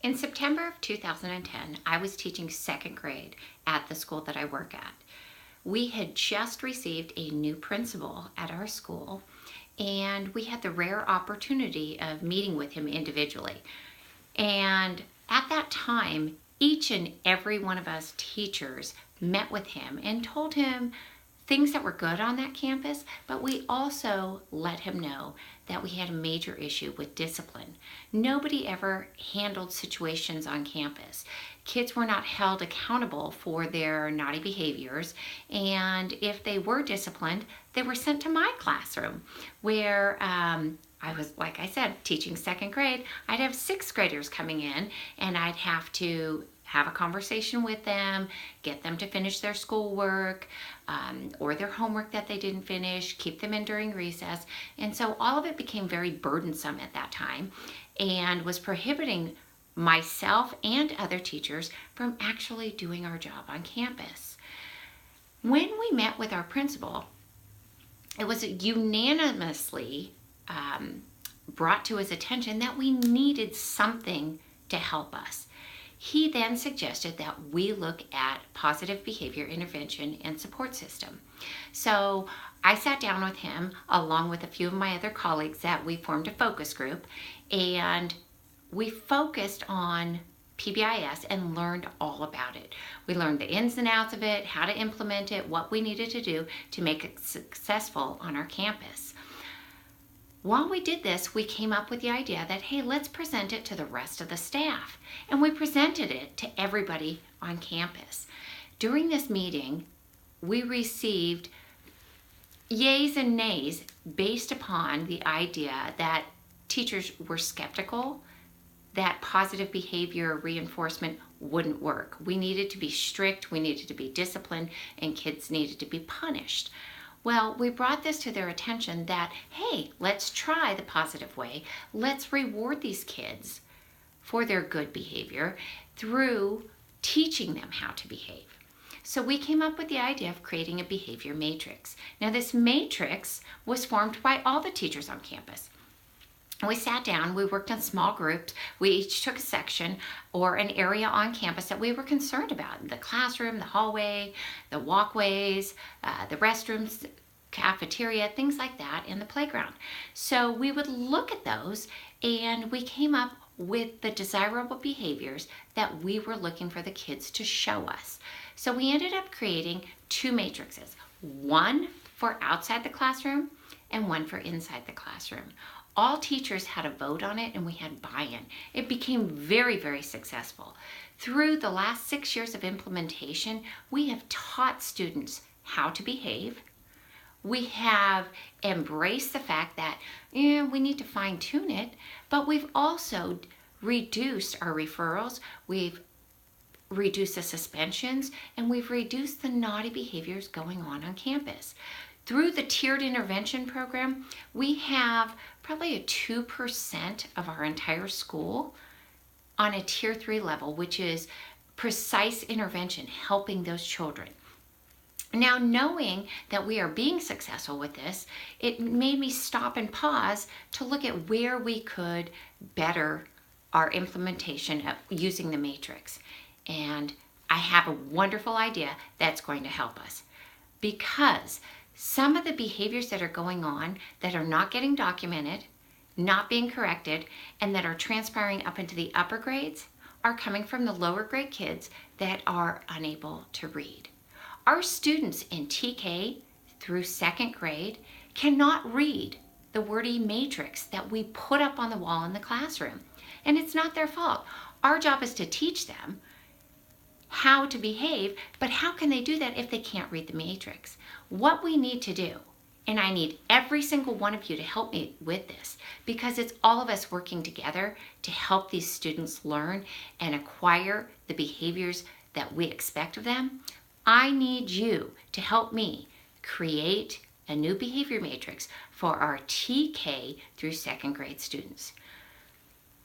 In September of 2010, I was teaching second grade at the school that I work at. We had just received a new principal at our school, and we had the rare opportunity of meeting with him individually. And at that time, each and every one of us teachers met with him and told him things that were good on that campus, but we also let him know that we had a major issue with discipline. Nobody ever handled situations on campus. Kids were not held accountable for their naughty behaviors, and if they were disciplined, they were sent to my classroom where I was, like I said, teaching second grade. I'd have sixth graders coming in, and I'd have to have a conversation with them, get them to finish their schoolwork or their homework that they didn't finish, keep them in during recess. And so all of it became very burdensome at that time and was prohibiting myself and other teachers from actually doing our job on campus. When we met with our principal, it was unanimously brought to his attention that we needed something to help us. He then suggested that we look at positive behavior intervention and support system. So I sat down with him along with a few of my other colleagues that we formed a focus group, and we focused on PBIS and learned all about it. We learned the ins and outs of it, how to implement it, what we needed to do to make it successful on our campus. While we did this, we came up with the idea that, hey, let's present it to the rest of the staff. And we presented it to everybody on campus. During this meeting, we received yays and nays based upon the idea that teachers were skeptical that positive behavior reinforcement wouldn't work. We needed to be strict, we needed to be disciplined, and kids needed to be punished. Well, we brought this to their attention that, hey, let's try the positive way. Let's reward these kids for their good behavior through teaching them how to behave. So we came up with the idea of creating a behavior matrix. Now, this matrix was formed by all the teachers on campus. We sat down, we worked in small groups, we each took a section or an area on campus that we were concerned about. The classroom, the hallway, the walkways, the restrooms, cafeteria, things like that, and the playground. So we would look at those, and we came up with the desirable behaviors that we were looking for the kids to show us. So we ended up creating two matrices, one for outside the classroom and one for inside the classroom. All teachers had a vote on it, and we had buy-in. It became very, very successful. Through the last 6 years of implementation, we have taught students how to behave. We have embraced the fact that we need to fine-tune it, but we've also reduced our referrals, we've reduced the suspensions, and we've reduced the naughty behaviors going on campus. Through the tiered intervention program, we have probably a 2% of our entire school on a tier 3 level, which is precise intervention, helping those children. Now, knowing that we are being successful with this, it made me stop and pause to look at where we could better our implementation of using the matrix. And I have a wonderful idea that's going to help us, because some of the behaviors that are going on that are not getting documented, not being corrected, and that are transpiring up into the upper grades are coming from the lower grade kids that are unable to read. Our students in TK through second grade cannot read the wordy matrix that we put up on the wall in the classroom. And it's not their fault. Our job is to teach them how to behave, but how can they do that if they can't read the matrix? What we need to do, and I need every single one of you to help me with this, because it's all of us working together to help these students learn and acquire the behaviors that we expect of them. I need you to help me create a new behavior matrix for our TK through second grade students.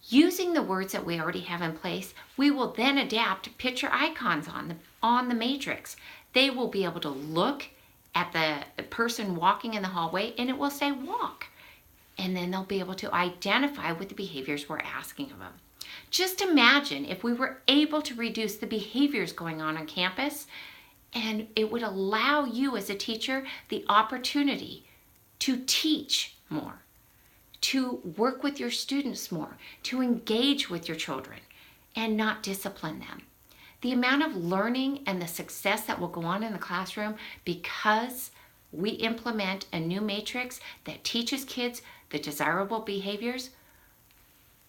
Using the words that we already have in place, we will then adapt picture icons on the matrix. They will be able to look at the person walking in the hallway, and it will say walk. And then they'll be able to identify with the behaviors we're asking of them. Just imagine if we were able to reduce the behaviors going on campus, and it would allow you as a teacher the opportunity to teach more, to work with your students more, to engage with your children, and not discipline them. The amount of learning and the success that will go on in the classroom because we implement a new matrix that teaches kids the desirable behaviors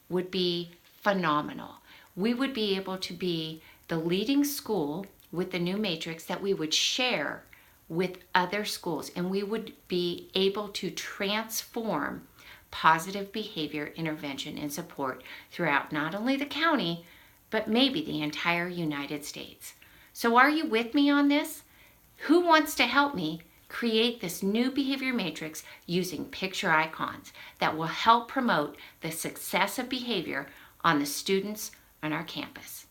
would be phenomenal. We would be able to be the leading school with the new matrix that we would share with other schools, and we would be able to transform positive behavior intervention and support throughout not only the county, but maybe the entire United States. So are you with me on this? Who wants to help me create this new behavior matrix using picture icons that will help promote the success of behavior on the students on our campus?